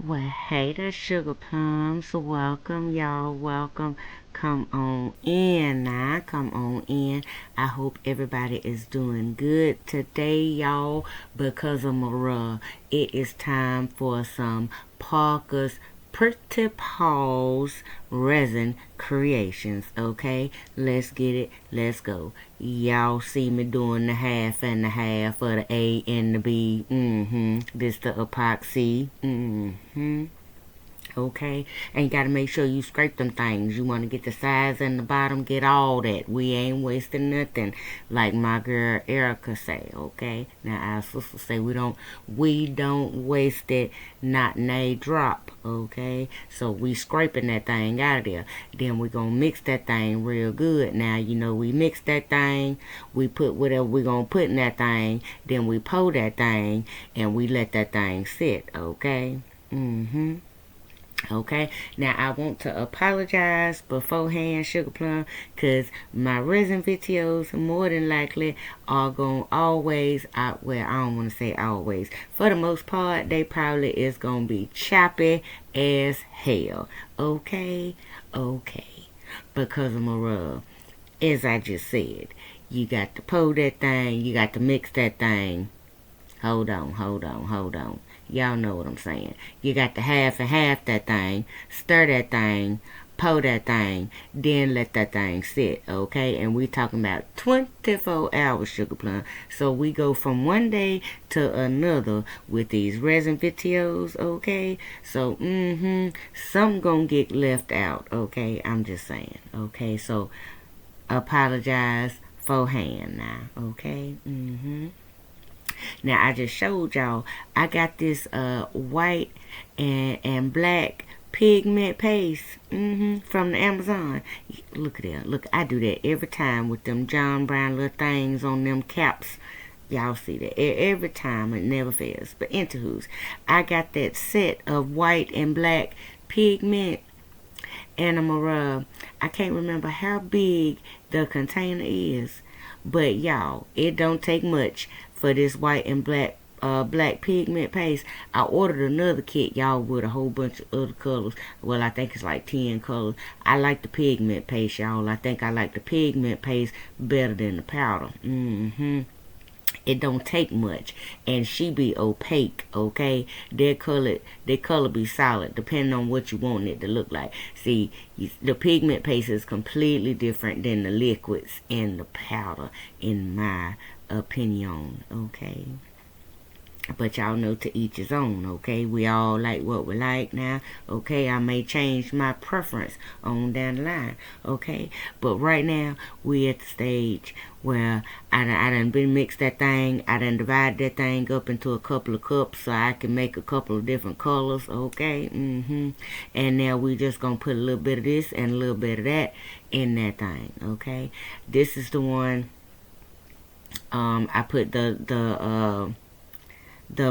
Well, hey there, sugar plums. Welcome, y'all. Welcome. Come on in now. Come on in. I hope everybody is doing good today, y'all. Because of Mara, it is time for some Parker's Pretty Paws resin creations. Okay, let's get it. Let's go. Y'all see me doing the half and the half of the A and the B. This the epoxy. Okay, and you gotta make sure you scrape them things. You want to get the sides and the bottom, get all that. We ain't wasting nothing, like my girl Erica say. Okay, now our sister say we don't waste it, not a drop. Okay, so we scraping that thing out of there. Then we gonna mix that thing real good. Now we mix that thing. We put whatever we gonna put in that thing. Then we pour that thing and we let that thing sit. Okay. Okay, now I want to apologize beforehand, Sugar Plum, because my resin videos more than likely are going to always, well, I don't want to say always. For the most part, they probably is going to be choppy as hell. Okay, because of my rub. As I just said, you got to pour that thing, you got to mix that thing. Hold on. Y'all know what I'm saying. You got to half and half that thing, stir that thing, pour that thing, then let that thing sit, okay? And we talking about 24 hours, Sugar Plum. So we go from one day to another with these resin videos, okay? So, some gonna get left out, okay? I'm just saying, okay? So, apologize forehand now, okay? Now I just showed y'all I got this white and black pigment paste from the Amazon. Look at that. Look, I do that every time with them John Brown little things on them caps. Y'all see that every time. It never fails. But anywho's, I got that set of white and black pigment, and I can't remember how big the container is, but y'all, it don't take much for this white and black pigment paste. I ordered another kit, y'all, with a whole bunch of other colors. Well, I think it's like 10 colors. I like the pigment paste, y'all. I think I like the pigment paste better than the powder. It don't take much, and she be opaque, okay? Their color be solid, depending on what you want it to look like. See, the pigment paste is completely different than the liquids and the powder, in my opinion, okay? But y'all know, to each his own, okay? We all like what we like now, okay? I may change my preference on down the line, okay? But right now, we at the stage where I done been mixed that thing. I done divided that thing up into a couple of cups so I can make a couple of different colors, okay? And now we just gonna put a little bit of this and a little bit of that in that thing, okay? This is the one, I put the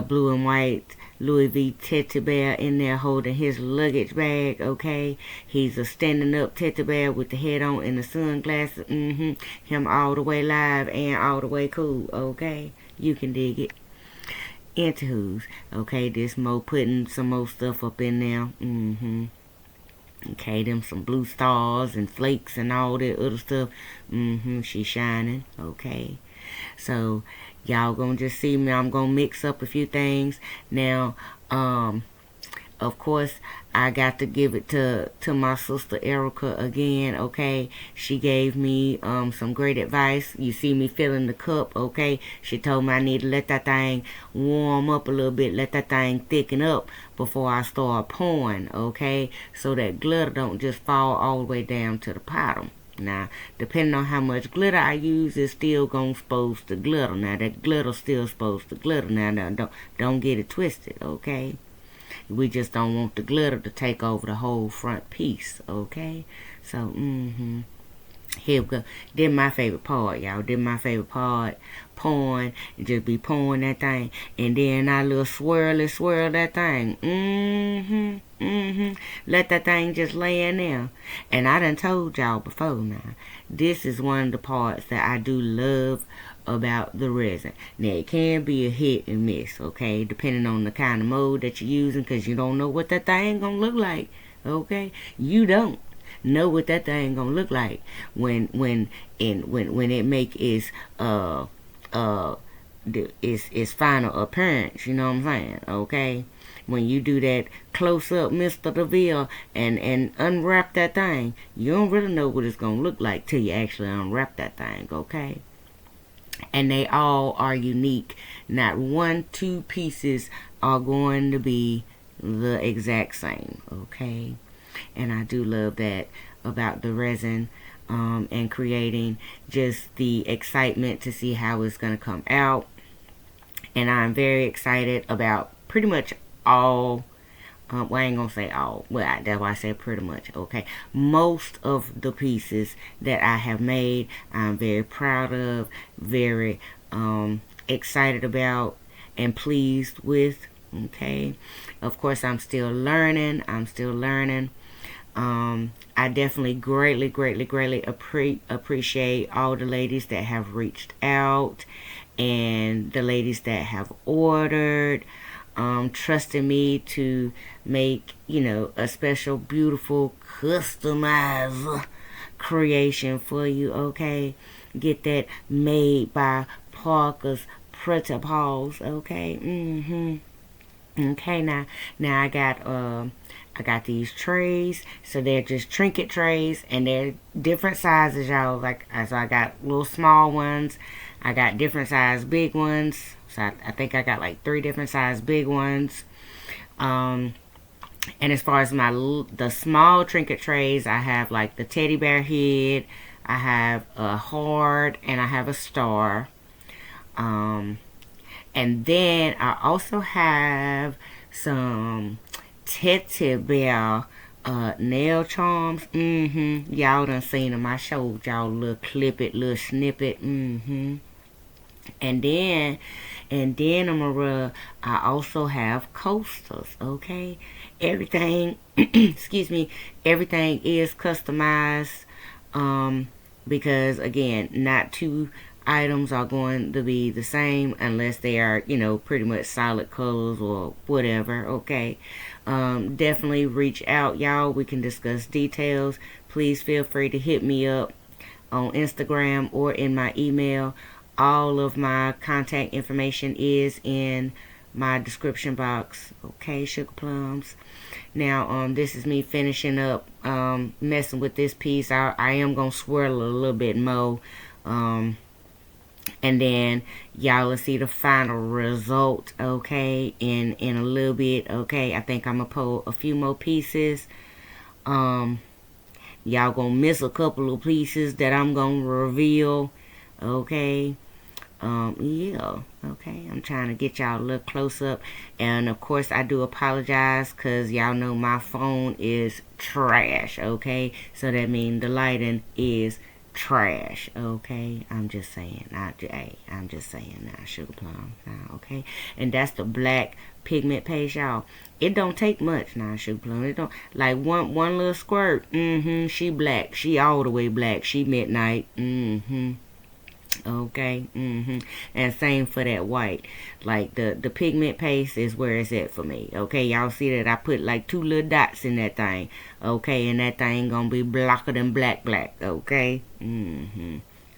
blue and white Louis V teddy bear in there holding his luggage bag, okay? He's a standing up teddy bear with the head on and the sunglasses, him all the way live and all the way cool, okay? You can dig it. Anywho's, okay, this Mo putting some more stuff up in there, okay, them some blue stars and flakes and all that other stuff, she's shining, okay? So y'all gonna just see me. I'm gonna mix up a few things now. Of course, I got to give it to my sister Erica again, okay? She gave me some great advice. You see me filling the cup, okay? She told me I need to let that thing warm up a little bit, let that thing thicken up before I start pouring, okay? So that glitter don't just fall all the way down to the bottom. Now, depending on how much glitter I use, it's still gonna supposed to glitter. Now, that glitter's still supposed to glitter. Now, don't get it twisted, okay? We just don't want the glitter to take over the whole front piece, okay? So, here we go. This my favorite part, y'all. This my favorite part. Pouring, just be pouring that thing, and then I little swirl that thing. Let that thing just lay in there. And I done told y'all before now, this is one of the parts that I do love about the resin. Now, it can be a hit and miss, okay, depending on the kind of mold that you're using, because you don't know what that thing gonna look like, okay? You don't know what that thing gonna look like when it make its final appearance. You know what I'm saying? Okay, when you do that close up Mr. DeVille and unwrap that thing, you don't really know what it's gonna look like till you actually unwrap that thing. Okay, and they all are unique. Not one, two pieces are going to be the exact same. Okay, and I do love that about the resin, and creating, just the excitement to see how it's going to come out. And I'm very excited about pretty much all, well, I ain't gonna say all, well, that's why I said pretty much, okay, most of the pieces that I have made, I'm very proud of, very excited about, and pleased with. Okay, of course, I'm still learning. I definitely greatly appreciate all the ladies that have reached out, and the ladies that have ordered, trusting me to make, a special, beautiful, customized creation for you, okay? Get that made by ParkersPrettiPaws, okay? Okay, now I got these trays, so they're just trinket trays, and they're different sizes, y'all. Like, so I got little small ones, I got different size big ones. So I think I got like 3 different size big ones. And as far as the small trinket trays, I have like the teddy bear head, I have a heart, and I have a star. And then I also have some teddy bear nail charms. Y'all done seen them. I showed y'all a little little snippet. And then I also have coasters. Okay, everything. Excuse me. Everything is customized. Because again, not two items are going to be the same unless they are, pretty much solid colors or whatever. Okay, definitely reach out, y'all. We can discuss details. Please feel free to hit me up on Instagram or in my email. All of my contact information is in my description box. Okay, sugar plums. Now, this is me finishing up, messing with this piece. I am gonna swirl a little bit more, and then y'all will see the final result, okay, in a little bit. Okay, I think I'm gonna pull a few more pieces. Y'all gonna miss a couple of pieces that I'm gonna reveal. Okay, yeah, okay, I'm trying to get y'all a little close up, and of course I do apologize because y'all know my phone is trash. Okay, so that means the lighting is trash. Okay, I'm just saying. I'm just saying now, sugar plum. Now, okay, and that's the black pigment paste, y'all. It don't take much now, sugar plum. It don't, like one little squirt. She black. She all the way black. She midnight. Okay. And same for that white. Like the pigment paste is where it's at for me. Okay, y'all see that I put like 2 little dots in that thing. Okay, and that thing gonna be blacker than black. Okay.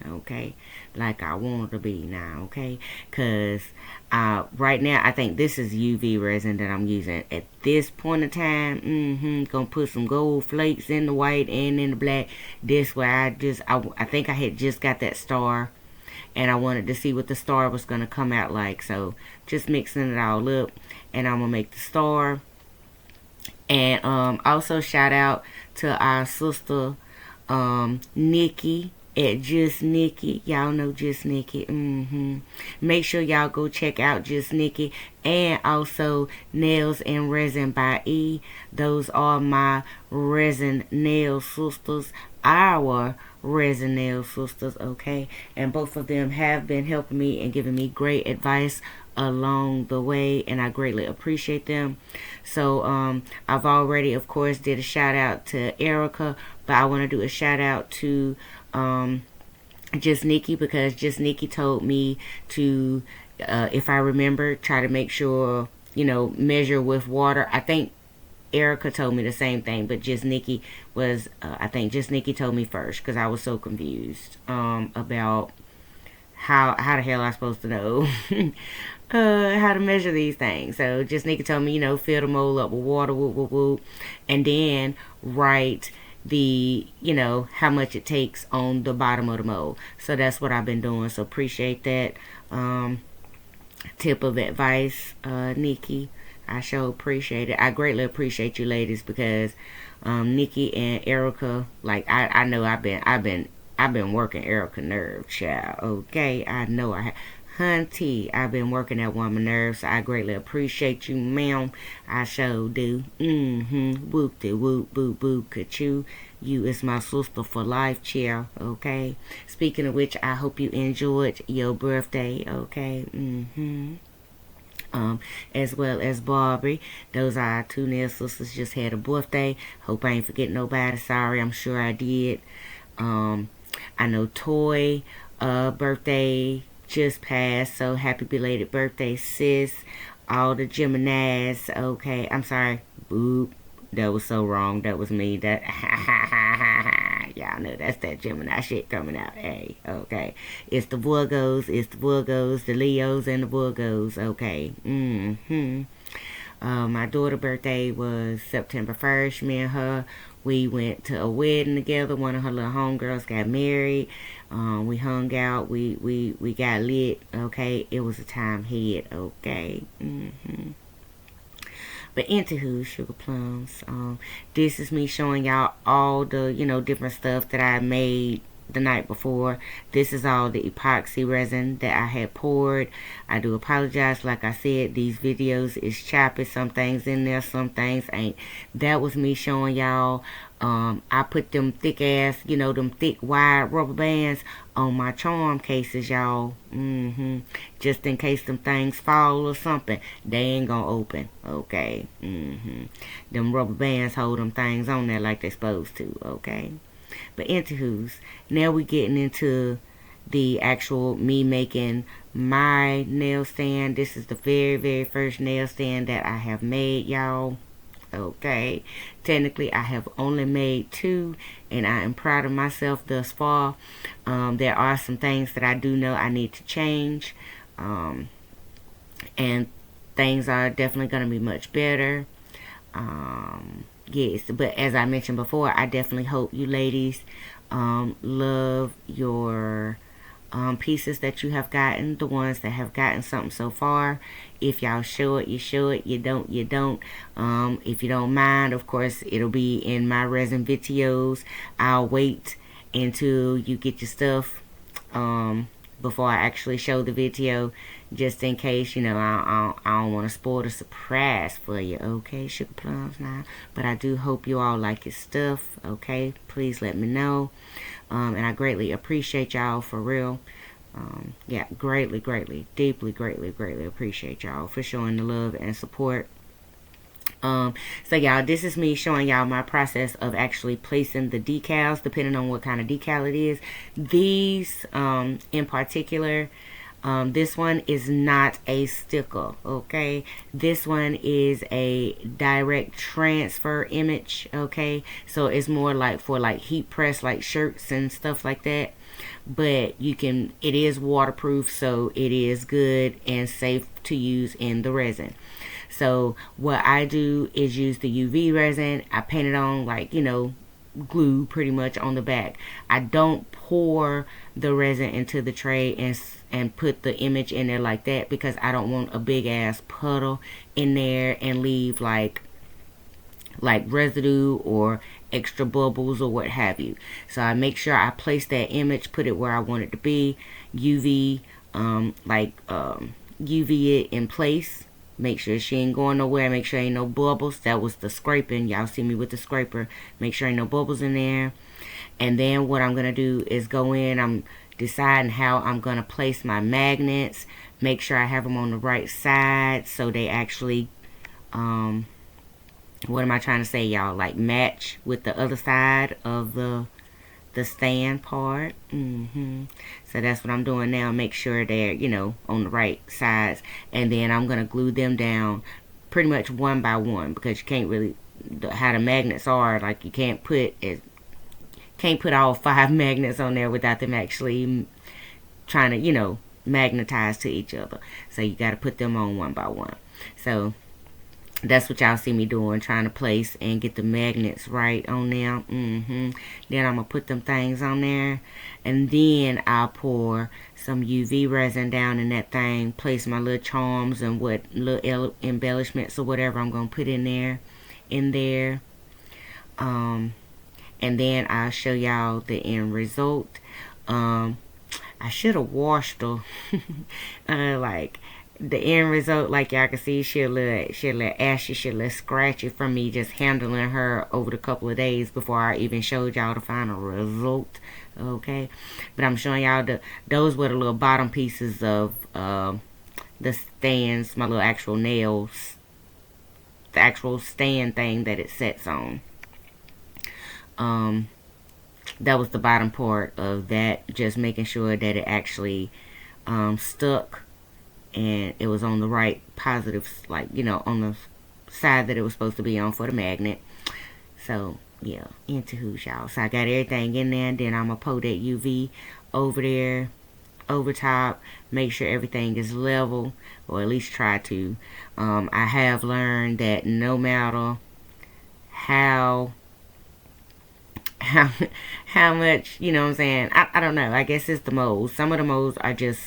Okay, like I want it to be now. Okay, cause right now I think this is UV resin that I'm using at this point in time. Gonna put some gold flakes in the white and in the black. This way I think I had just got that star, and I wanted to see what the star was gonna come out like. So just mixing it all up, and I'm gonna make the star. And also shout out to our sister Nikki at Just Nikki. Y'all know Just Nikki. Make sure y'all go check out Just Nikki, and also Nails and Resin by E. Those are my resin nail sisters, our resin nail sisters. Okay, and both of them have been helping me and giving me great advice along the way, and I greatly appreciate them. So I've already, of course, did a shout out to Erica, but I want to do a shout out to Just Nikki, because Just Nikki told me to, if I remember, try to make sure, measure with water. I think Erica told me the same thing, but Just Nikki was, I think Just Nikki told me first because I was so confused about how the hell I supposed to know how to measure these things. So Just Nikki told me, fill the mold up with water, whoop, whoop, whoop, and then write the, how much it takes on the bottom of the mold. So that's what I've been doing. So appreciate that tip of advice, Nikki. I sure appreciate it. I greatly appreciate you ladies because Nikki and Erica, like I know I've been working Erica nerve, child. Okay, I know I have. Hunty, I've been working that woman nerves. So I greatly appreciate you, ma'am. I sure do. Whoop de whoop boop boop ka-choo. You is my sister for life, child. Okay. Speaking of which, I hope you enjoyed your birthday. Okay. As well as Barbie. Those are our two nail sisters just had a birthday. Hope I ain't forgetting nobody. Sorry, I'm sure I did. I know Toy birthday just passed, so happy belated birthday, sis. All the Geminis, okay. I'm sorry. Boop. That was so wrong. That was me. That y'all know that's that Gemini shit coming out. Hey, okay. It's the Virgos, the Leos, and the Virgos. Okay. My daughter's birthday was September 1st. Me and her, we went to a wedding together. One of her little homegirls got married. We hung out. We got lit. Okay. It was a time ahead. Okay. But anywho, sugar plums. This is me showing y'all all the, different stuff that I made the night before. This is all the epoxy resin that I had poured. I do apologize. Like I said, these videos is choppy. Some things in there, some things ain't. That was me showing y'all. I put them thick ass, them thick wide rubber bands on my charm cases, y'all. Just in case them things fall or something, they ain't gonna open. Okay. Them rubber bands hold them things on there like they supposed to. Okay. But anywho's, now we getting into the actual me making my nail stand. This is the very, very first nail stand that I have made, y'all. Okay. Technically, I have only made 2, and I am proud of myself thus far. There are some things that I do know I need to change. And things are definitely going to be much better. Yes, but as I mentioned before, I definitely hope you ladies love your pieces that you have gotten, the ones that have gotten something so far. If y'all show it, you show it. You don't, you don't. If you don't mind, of course, it'll be in my resin videos. I'll wait until you get your stuff before I actually show the video, just in case, I don't want to spoil the surprise for you, okay, sugar plums now. But I do hope you all like your stuff, okay? Please let me know. And I greatly appreciate y'all, for real. Yeah, greatly, deeply, greatly appreciate y'all for showing the love and support. So y'all, this is me showing y'all my process of actually placing the decals, depending on what kind of decal it is. These, in particular, this one is not a sticker, okay? This one is a direct transfer image, okay? So it's more like for like heat press, like shirts and stuff like that. But it is waterproof, so it is good and safe to use in the resin. So what I do is use the UV resin. I paint it on like, glue pretty much on the back. I don't pour the resin into the tray and put the image in there like that, because I don't want a big ass puddle in there and leave like residue or extra bubbles or what have you. So I make sure I place that image, put it where I want it to be, UV UV it in place. Make sure she ain't going nowhere. Make sure ain't no bubbles. That was the scraping. Y'all see me with the scraper. Make sure ain't no bubbles in there. And then what I'm going to do is go in. I'm deciding how I'm going to place my magnets. Make sure I have them on the right side so they actually, what am I trying to say, y'all? Like match with the other side of the the stand part. So that's what I'm doing now. Make sure they're, you know, on the right sides. And then I'm going to glue them down pretty much one by one, because you can't really, how the magnets are, like you can't put all 5 magnets on there without them actually trying to, you know, magnetize to each other. So you got to put them on one by one. So that's what y'all see me doing, trying to place and get the magnets right on there. Then I'm going to put them things on there. And then I'll pour some UV resin down in that thing. Place my little charms and what little embellishments or whatever I'm going to put in there. And then I'll show y'all the end result. I should have washed her. Like, the end result, like y'all can see, she a little ashy, she a little scratchy from me just handling her over the couple of days before I even showed y'all the final result. Okay, but I'm showing y'all those were the little bottom pieces of the stands, my little actual nails, the actual stand thing that it sets on. That was the bottom part of that, just making sure that it actually stuck and it was on the right positive, like, you know, on the side that it was supposed to be on for the magnet. So yeah, into who's y'all. So I got everything in there, and then I'm gonna pour that UV over there, over top, make sure everything is level, or at least try to. I have learned that no matter how much, you know what I'm saying, I don't know, I guess it's the molds. Some of the molds are just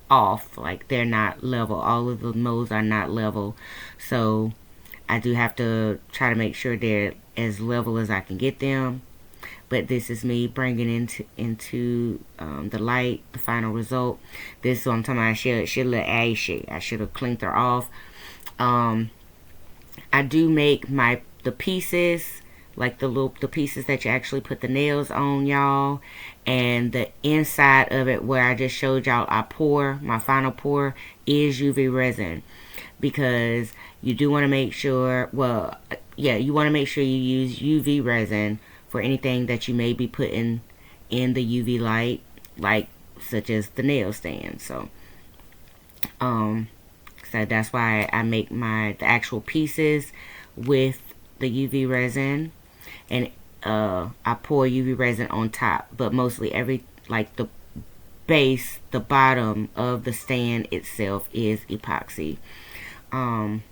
off, like they're not level. All of the molds are not level, so I do have to try to make sure they're as level as I can get them. But this is me bringing into the light, the final result. This is what I'm talking about. She a little ashy. I should have cleaned her off. I do make the pieces, like the pieces that you actually put the nails on, y'all, and the inside of it where I just showed y'all I pour, my final pour is UV resin, because you do want to make sure, well, yeah, you want to make sure you use UV resin for anything that you may be putting in the UV light, like such as the nail stand. So that's why I make the actual pieces with the UV resin, and I pour UV resin on top, but mostly like the base, the bottom of the stand itself is epoxy. And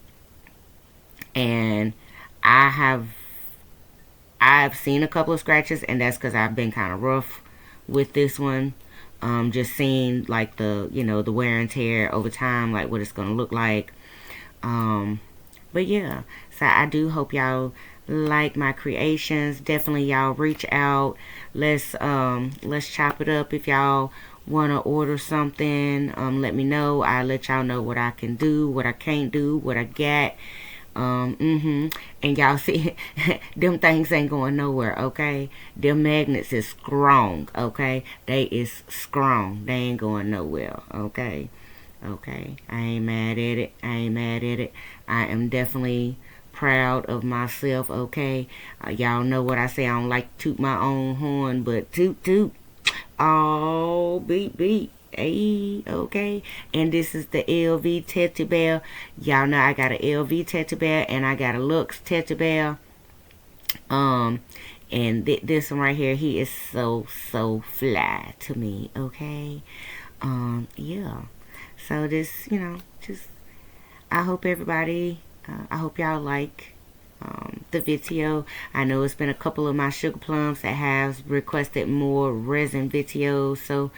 I've seen a couple of scratches, and that's because I've been kind of rough with this one. Just seeing like the wear and tear over time, like what it's gonna look like. But yeah, so I do hope y'all like my creations. Definitely y'all reach out. Let's chop it up. If y'all want to order something, let me know. I'll let y'all know what I can do, what I can't do, what I got. And y'all see, them things ain't going nowhere, okay? Them magnets is strong, okay? They is strong. They ain't going nowhere, okay? Okay, I ain't mad at it. I am definitely proud of myself, okay? Y'all know what I say. I don't like to toot my own horn, but toot toot. Oh, beep beep. Hey, okay. And this is the LV Teddy Bear. Y'all know I got an LV Teddy Bear and I got a Lux Teddy Bear. And this one right here, he is so fly to me, okay? Yeah. So this, just, I hope everybody, I hope y'all like the video. I know it's been a couple of my sugar plums that have requested more resin videos, so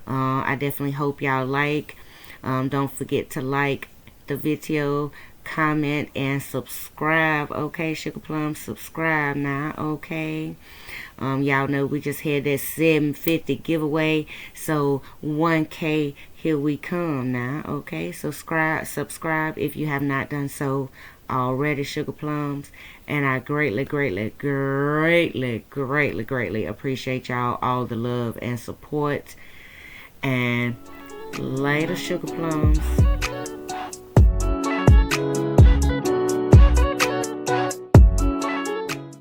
I definitely hope y'all like. Don't forget to like the video, comment, and subscribe, okay? Sugar plums, subscribe now, okay? Y'all know we just had that 750 giveaway, so 1K, here we come now, okay? So subscribe if you have not done so already, sugar plums. And I greatly appreciate y'all, all the love and support. And later, sugar plums.